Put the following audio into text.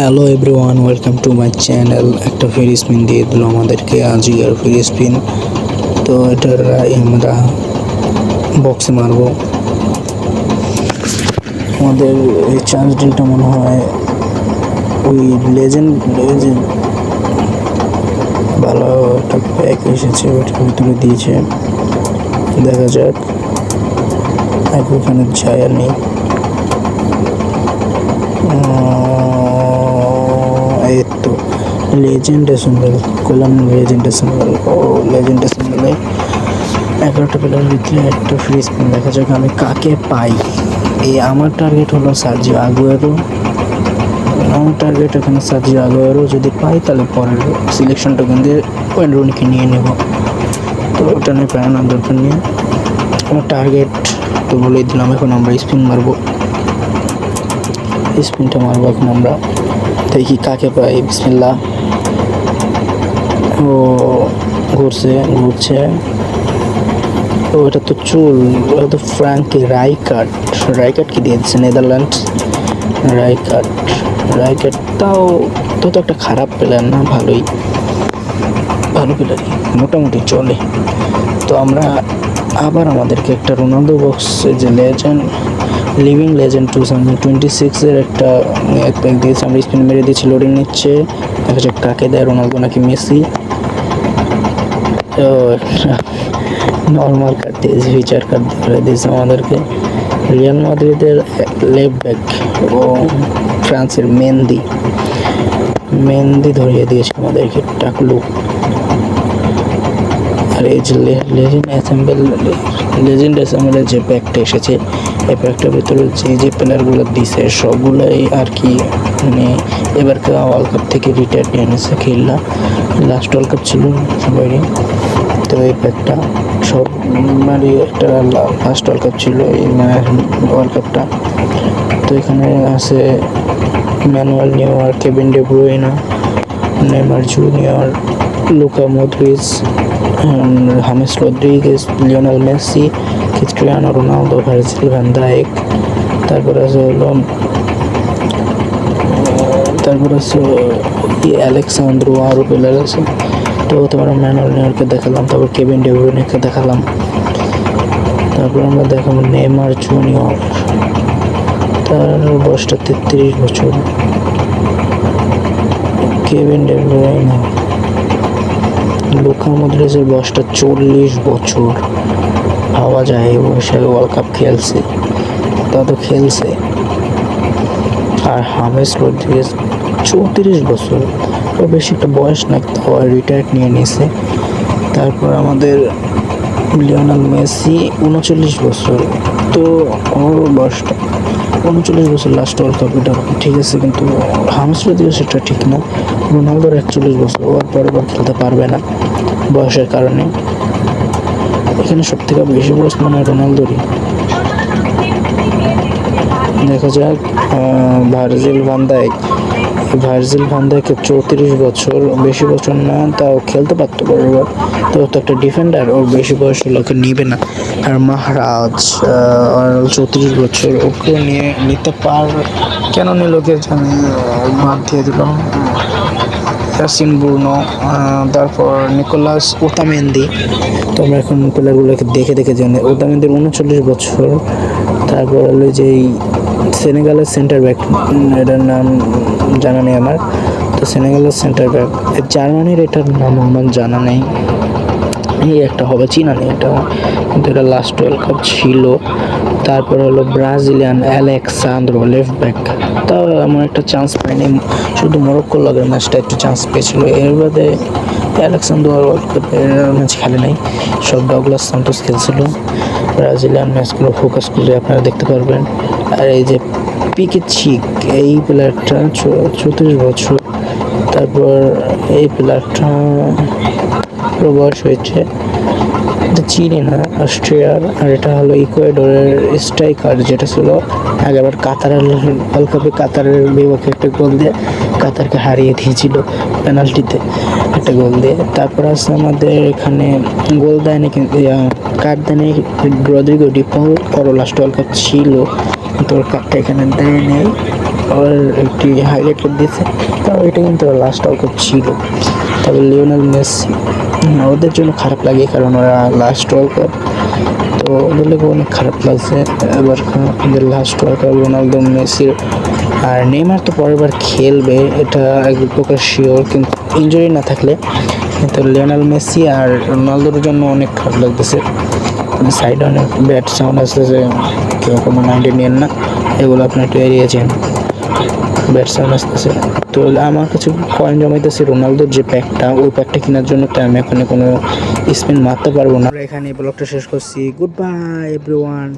Hello everyone, welcome to my channel. একটা free spin দিয়ে দিল আমাদেরকে আজিকার ফ্রি স্পিন। তো এটার আমরা বক্সে মারবো। আমাদের এই চার্জ ডিলটা মনে হয় ওই লেজেন্ড ভালো একটা প্যাক এসেছে, ওইটার ভিতরে দিয়েছে। দেখা যাক, এক ওখানে যায় আর নেই। এই তো লেজেন্ড সিম্বল করলাম, লেজেন্ড সিম্বল ও লেজেন্ড সিম্বলে 11টা প্লেয়ার ভিতরে একটা ফ্রি স্পিন। দেখা যাক আমি কাকে পাই। আমার টার্গেট হলো সার্জিও আগুয়েরো। আমার টার্গেট এখানে সার্জিও আগুয়েরো। যদি পাই তাহলে পরের সিলেকশনটা কিন্তু ওয়েন রুনিকে নিয়ে নেব। তো ওটা নিয়ে প্রায় আনার দরকার নেই। আমার টার্গেট তো বলেই দিলাম। এখন আমরা স্পিন মারবো, স্পিনটা মারবো এখন আমরা। দেখি কাকে পাই। বিসমিল্লাহ। ও ঘুরছে। ও এটা তো চুল, ওটা তো ফ্র্যাঙ্কি রাইকার্ডকে দিয়ে দিচ্ছে নেদারল্যান্ড। রাইকার্ড তাও তো একটা খারাপ প্লেয়ার না, ভালো প্লেয়ারই, মোটামুটি চলে। তো আমরা আবার আমাদেরকে একটা রোনালদো বক্স, যে লেজেন্ড লিভিং লেজেন্ড 2026-এর একটা প্যাক দিয়েছে। আমরা স্পিন মেরে দিয়েছি, লোডিং নিচ্ছে। দেখা যাক কাকে দেয়, রোনালদো নাকি মেসি। তো নর্মাল কার্ড দিয়েছে, ফিচার কার্ড ধরে দিয়েছে আমাদেরকে। রিয়াল মাদ্রিদের লেফট ব্যাক ও ফ্রান্সের মেন্দি ধরিয়ে দিয়েছে আমাদেরকে, টাকলু। আর এই যে লেজেন্ড অ্যাসেম্বলের যে প্যাকটা এসেছে, এই প্যাকটার ভিতরে যে প্লেয়ারগুলো দিছে সবগুলোই আর কি, মানে এবারকার ওয়ার্ল্ড কাপ থেকে রিটায়ার নিয়ে এনেছে। খেললা লাস্ট ওয়ার্ল্ড কাপ ছিল সবারই। তো এই প্যাকটা সব মানে একটা লাস্ট ওয়ার্ল্ড কাপ ছিল এই ওয়ার্ল্ড কাপটা। তো এখানে আছে Manuel Neuer, Kevin De Bruyne, Neymar Junior, Luka Modric, James Rodriguez, Lionel Messi, Cristiano Ronaldo, Virgil van Dijk. তারপর আছে অ্যালেক্সান্দ্রো, আরও প্লেয়ার আছে। তো তোমার ম্যানুয়েল নিউয়ারকে দেখালাম, তারপর কেভিন ডে ব্রুইনাকে দেখালাম, তারপর আমরা দেখাবো নেইমার জুনিয়র, তার বয়সটা 33 বছর। কেভিন ডে ব্রুইনা, লুকা মদ্রিচের বয়সটা 40 বছর। ভাবা যায় এই বয়সে ওয়ার্ল্ড কাপ খেলছে, তা তো খেলছে। আর হামেস রদ্রিগেজ 34 বছর, বেশি একটা বয়স না, তাও রিটায়ার্ড নিয়ে নিয়েছে। তারপর আমাদের লিওনেল মেসি 39 বছর। তো ওর বয়সটা 39 বছর, লাস্ট ওয়ার্ল্ড কাপ, এটা ঠিক আছে। কিন্তু হামেস রদ্রিগেজ সেটা ঠিক না। রোনালদোর 41 বছর, ওর পরের বার খেলতে পারবে না বয়সের কারণে। এখানে সব থেকে বেশি বয়স মনে হয় রোনালদোরই। দেখা যাক ভার্জিল ভ্যান ডাইকের 34 বছর, বেশি বছর না, তাও খেলতে পারতো পরেরবার। তো একটা ডিফেন্ডার, ওর বেশি বয়স হলে ওকে নিবে না। আর মাহরাজ 34 বছর, ওকে নিতে কেন নিল কে জানি, বাদ দিয়ে দিল। ইয়াসিন বুনো, তারপর নিকোলাস ওতামেন্দি। তো আমরা এখন প্লেয়ারগুলোকে দেখে জানি। ওতামেন্দির 39 বছর। তারপর হলো যে সেনেগালের সেন্টার ব্যাক, এটার নাম জানা নেই আমার। তো সেনেগালের সেন্টার ব্যাক, জার্মানির এটার নাম আমার জানা নেই। এই একটা হবে, চিনা নেই এটা, কিন্তু এটা লাস্ট ওয়ার্ল্ড কাপ ছিল। তারপর হলো ব্রাজিলিয়ান অ্যালেক্সান্দ্রো, লেফট ব্যাক। তাও এমন একটা চান্স পায়নি, শুধু মরক্কোর লগের ম্যাচটা একটু চান্স পেয়েছিল। এর বাদে অ্যালেক্সান্দ্রো ওয়ার্ল্ড কাপের ম্যাচ খেলে নাই, সব ডাগলাস সান্তোস খেলছিল। ব্রাজিলিয়ান ম্যাচগুলো ফোকাস করলে আপনারা দেখতে পারবেন। আর এই যে পিকেচিক, এই প্লেয়ারটা 34 বছর। তারপর এই প্লেয়ারটা বয়স হয়েছে, এটা চিনি না, অস্ট্রিয়ার। আর এটা হলো ইকুয়েডরের স্ট্রাইকার, যেটা ছিল আগেরবার কাতারের ওয়ার্ল্ড কাপে কাতারের বিপক্ষে একটা গোল দিয়ে কাতারকে হারিয়ে দিয়েছিল পেনাল্টিতে, একটা গোল দিয়ে। তারপর আছে আমাদের এখানে গোল দেয়নি, কিন্তু কার্ড দেয়নি রদ্রিগো ডি পল, ওর লাস্ট ওয়ার্ল্ড কাপ ছিল, কিন্তু ওর কার্ডটা এখানে দেয় নেই। আর একটি হাইলাইটেড দিয়েছে, কারণ এটা কিন্তু লাস্ট ওয়ার্ল্ড কাপ ছিল। তবে লিওনেল মেসি ওদের জন্য খারাপ লাগে, কারণ ওরা লাস্ট ওয়ার্ল্ড কাপ, তো ওদের লোক অনেক খারাপ লাগছে। এবার ওদের লাস্ট ওয়ার্ল্ড কাপ রোনালদো, মেসির আর নেইমার তো পরের বার খেলবে, এটা এক প্রকার শিওর, কিন্তু ইনজুরি না থাকলে। কিন্তু লিওনেল মেসি আর রোনালদোর জন্য অনেক খারাপ লাগতেছে। সাইডে অনেক ব্যাড সাউন্ড আসতেছে, কেউ কোনো মাইন্ডে নেন না, এগুলো আপনি একটু এড়িয়েছেন। ব্যাড সাউন্ড আসতেছে। তো আমার কাছে কয়েন জমাইতেছে রোনালদোর যে প্যাকটা, ওই প্যাকটা কেনার জন্য, তো আমি এখানে কোনো স্পিন মারতে পারবো না। এখানে ব্লগটা শেষ করছি। Good bye everyone.